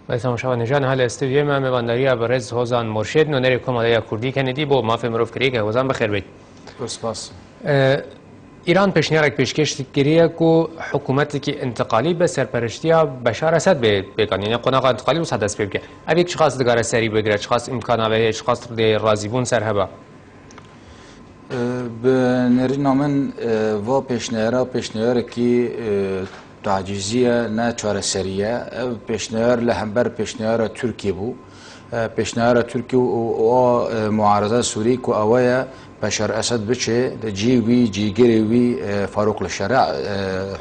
بایستم شما نجان حال استودیوی ما میوانداری برز هوزان مرشد نونری کمالای کردی کندی با مافی مروف کری که هوزان بخیر بید. سپاس. ایران پیشنهاد پیشکش کردیه که حکومتی که انتقالی به سرپرستی بشار اسد بگن، یعنی قناق انتقالی وسط دست بگه. ابی چه خاص دگار سری بگیره، چه خاص امکان به چه خاص راضیبون سر هوا. به نرینامن و پیشنهاد کی تعجیزیه نه چهار سریه پیشنهاد لهمبر پیشنهاد ترکی بو پیشنهاد ترکی و معارضه سوری کو اوایه بشار اسد بچه جیوی جیگریوی فاروق الشرع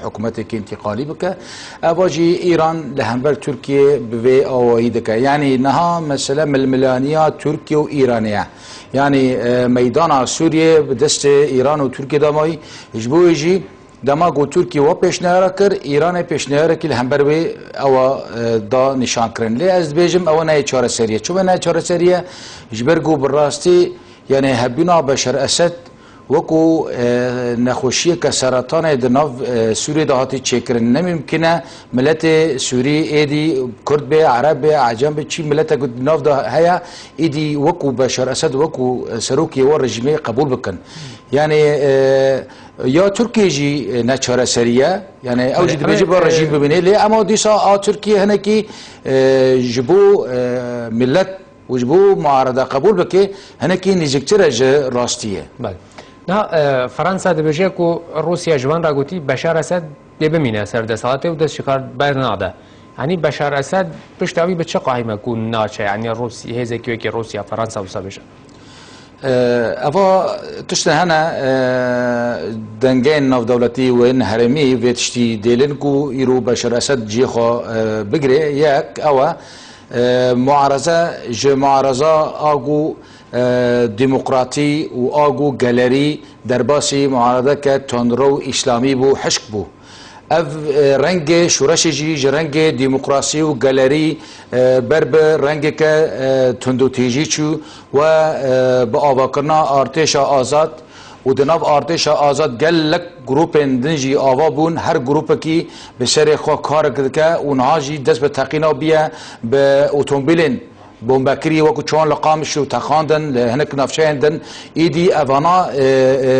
حکومت کی انتقالی بکه اواجی ایران لهمبر ترکیه به اوایی دکه یعنی نها مثلا ململانیا ترکیه و ایرانیه یعنی میدان سوریه به دست ایران و ترکیه دامایی اجبویجی دماغ ترکیه و پیشنهاد کرد ایران پیشنهاد کرد لهمبر به او دا نشان کردن لی از بیجم او نه چهار سریه چون نه چهار سریه اجبرگو براستی یعنی هبینا بشار اسد وکو نخوشی که سرطان دناف سوری دهاتی چکرن نمیمکنه ملت سوری ایدی کرد به عرب به عجم به چی ملت دناف ده هیا ایدی وکو بشار اسد وکو سروکی و رژیمه قبول بکن یعنی یا ترکیه جی نچاره سریه یعنی اوجد بیجی با رژیم ببینه لی اما دیسا ترکیه هنکی جبو ملت وجبو معارضه قبول بکه هنکی نزدیکتر راستیه. بله. نه فرانسه دبیجه کو روسیا جوان را گویی بشار اسد ببینه سر دستاته و دست شکار برناده. یعنی بشار اسد پشتاوی به چه قایمه کو ناچه یعنی روسیه هزکی که روسیا فرانسه و سبشه. اوا تشته هنا دنگین ناف دولتی و این هرمی ویتشتی دیلن کو ایرو بشار اسد جیخو بگره یک اوا معارضه آگو دموکراتی و آگو گالری در باسی معارضه که تندرو اسلامی بو حشک بو اف رنگ شورش جی رنگ دموکراسی و گالری برب رنگ که تندو تیجی چو و با آواکرنا ارتش آزاد و دناف ارتش آزاد گلک گروپ دنجی آوا بون هر گروپ کی به سر خو کار کرده اونها جی دست به تقینا بیا به اتومبیلین بومبکری وکو چون لقامش و تخاندن هنک نفشاندن ایدی اوانا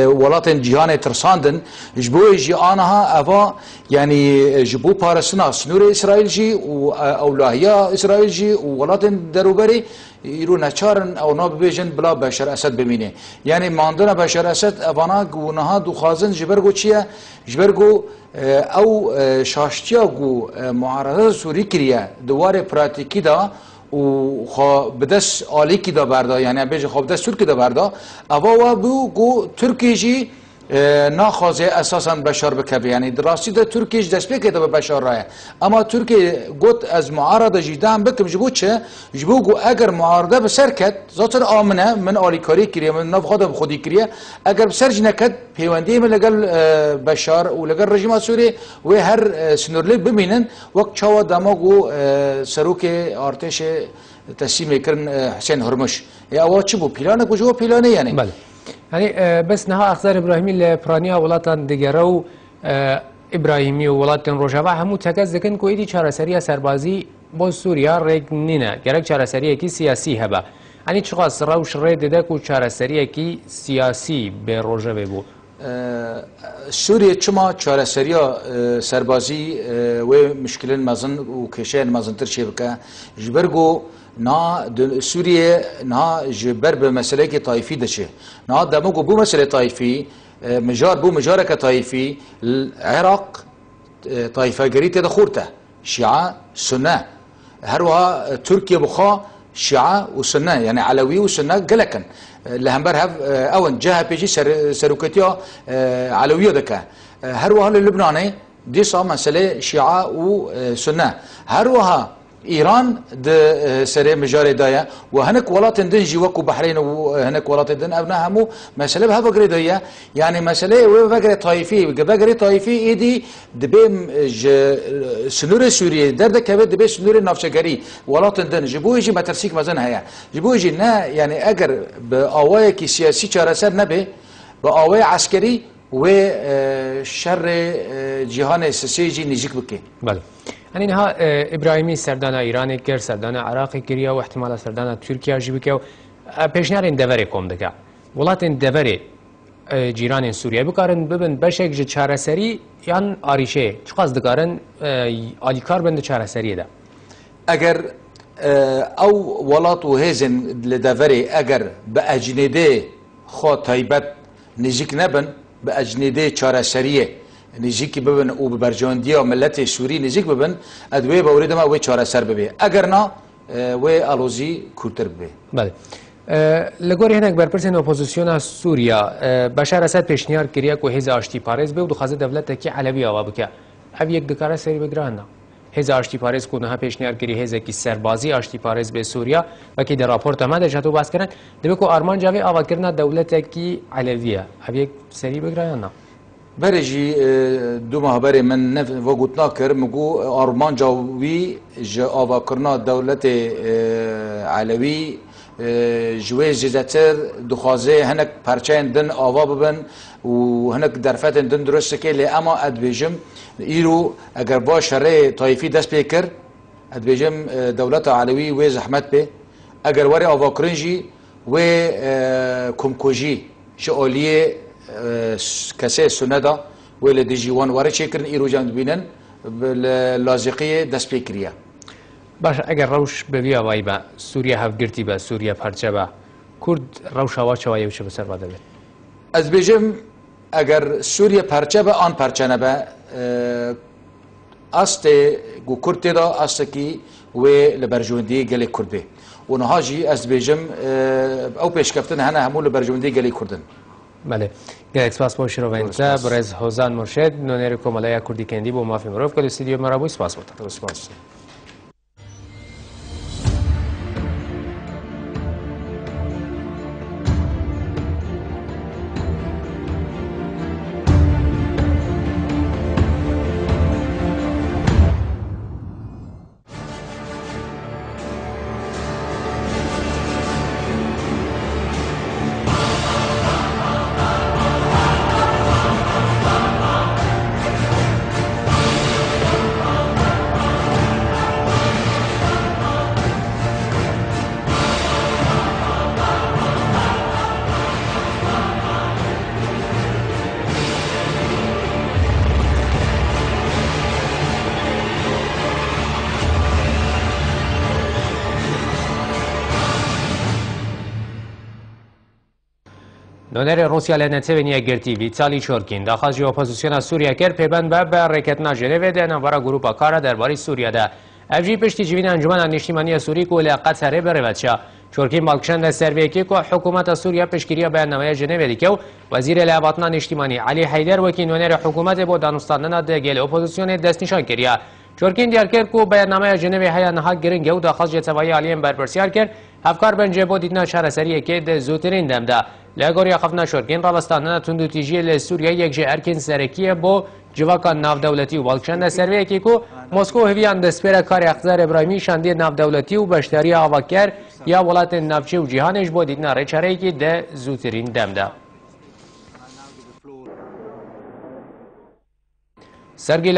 ولات جهان ترساندن جبوی جی آنها اوا یعنی جبو پارسنا سنور اسرائیل جی و اولاهیا اسرائیل جی و ولات دروبری ایرو نچارن او ناب بیجن بلا بشار اسد بمینه یعنی ماندن بشار اسد اوانا گونها دو خازن جبرگو چیه جبرگو او شاشتیا گو معارضه سوری کریه دوار پراتیکی دا و خو بدس آلی کی دا بردا یعنی بیج خو بدس ترکی دا بردا اوا و بو گو ترکی جی ناخوازه اساسا بشار بکبه یعنی دراستی دا ترکیش دست بکه دا بشار راه اما ترکی گوت از معارضه جیدان بکم جبو چه جبو گو اگر معارضه بسر کد ذاتر آمنه من آلی کاری کریه من نف خودم خودی کریه اگر بسر جنکد پیوندی من لگل بشار و لگل رژیم سوری و هر سنورلی ببینن وقت چاوا دماغو سروک ارتش تسلیم کرن حسین هرمش یا اوا چه بو پیلانه کجا پیلانه یعنی بله یعنی بس نها اخزار ابراهیمی لپرانیا ولاتان دیگره و ابراهیمی و ولاتان روجاوا همو تکز دکن که ایدی چارەسەریە سربازی با سوریا ریگ نینه گرک چارەسەریەکی سیاسی هبه یعنی چقاس روش ری دیده که چارەسەریەکی سیاسی به روجاوه بو سوریه چما چارەسەریە سربازی و مشکلین مزن و کشین مزن تر چه بکه جبرگو نا سوریه نا جبر به مسئله که طایفی دشه نا دموگو بو مسئله طایفی مجار بو مجارك طائفي العراق طائفه قريت دخورته شيعه سنه هروها تركيا بخا شيعه وسنه يعني علوي وسنه قلكن لهمبر هف اون جهه بيجي سروكتيا علويه دكا هروها للبناني دي صار مساله شيعه وسنه هروها ایران د سری مجاری دایا و هنک ولات دن جوکو بحرین و هنک ولات دن ابنا همو مسئله به هفگری دایا یعنی مسئله و وگری طایفی وگری طایفی ایدی دبیم سنور سوریه درد که دبی سنور نافچگری ولات دن جبویجی مترسیک مزن هیا جبویجی نه یعنی اگر به آوای کی سیاسی چارەسەر نبه به آوای عسکری و شر جهان سیاسی نزدیک بکه. بله. يعني نها ابراهيمي سردانا ايران كر سردانا عراق كريا واحتمال سردانا تركيا جيبك پیشنهاد دبر کوم دکا ولات دبر جیران سوریه بکارن ببن بشک ج چارەسەری یان آریشه چقاس دکارن آلیکار بند چارەسەری ده اگر او ولات و هزن لدفري اگر باجنده خو تایبت نزیک نبن باجنده چارەسەریه نزیک ببن او ببرجاندی و ملت سوری نزیک ببن ادوی باورید ما و چارەسەر ببه اگر نه و الوزی کورتر ببه بله لگوری هنگ برپرسین اپوزیسیون سوریا بشار اسد پیشنهاد کردیا که حزب آشتی پارس به و دخواسته دولت کی علوی آوا بکه او یک دکاره سری بگرانه حزب آشتی پارس کو نه پیشنهاد کردی حزب کی سربازی آشتی پارس به سوریا و کی در راپورت ما ده جاتو باز کردن دبی کو آرمان جاوی آوا کردن دولت کی علویه او یک سری بگرانه برجي دو مهبري من نف وقتنا كر مجو أرمان جاوي جاوا كرنا دولة علوي جواز جزاتر دخوازه هناك پرچين دن آوا ببن و هناك درفت دن درست که لی اما ادبیجم ایرو اگر با شرع طایفی دست بکر ادبیجم دولت علوی و زحمت به اگر وری آوا کرنجی و کمکوجی شعالیه کسی سنده ولی دیجیوان وارد چکرن ایرو جان بینن لازقیه دست بکریه باش اگر روش بویا وای با سوریه هفگرتی با سوریه پرچه با کرد روش هوا چه وایو چه بسر باده بید از بجم اگر سوریه پرچه با آن پرچه نبا است گو کرد دا است کی و لبرجوندی گلی کرد به و نهاجی از بجم او پیشکفتن هنه همون لبرجوندی گلی کردن بله گلک سپاس باشی رو وینتا برز حوزان مرشد نونیر کومالای کردی کندی با مافی مروف کل استودیو مرابوی سپاس بود سپاس نونر روسیا لنته ونیا گرتی ویتالی چورکین داخل اپوزیسیون سوریا کر پیبند به رکتنا ژنو ده نوارا گروپا کارا درباره سوریا ده افجی پشتی جوین انجمن نشتیمانی سوری کو ل قطر بروچا چورکین بالکشند سروی کی کو حکومت سوریا پشگیری بیاننامه ژنو دیکو وزیر لعباتنا نشتیمانی علی حیدر وکی نونر حکومت با دانستاننا ده گل اپوزیسیون دست نشان کریا چورکین دیار کرد کو بیاننامه ژنو هیا نه گرنگ او داخل جتوای علیم برپرسیار کرد افکار بنجه بود دیدنا شهرسری که ده زوترین دمده لگوری خفنا شورکین راستانه تندو تیجی ل سوریا یک جه ارکن سرکیه با جواکان ناو دولتی و بالکشند سروی کی کو مسکو هویان دسپر کار اخزار ابراهیمی شاندی ناو دولتی و بشتری آواکر یا ولات نافچه و جهانش بود دیدنا رچاره کی ده زوترین دمده سرگی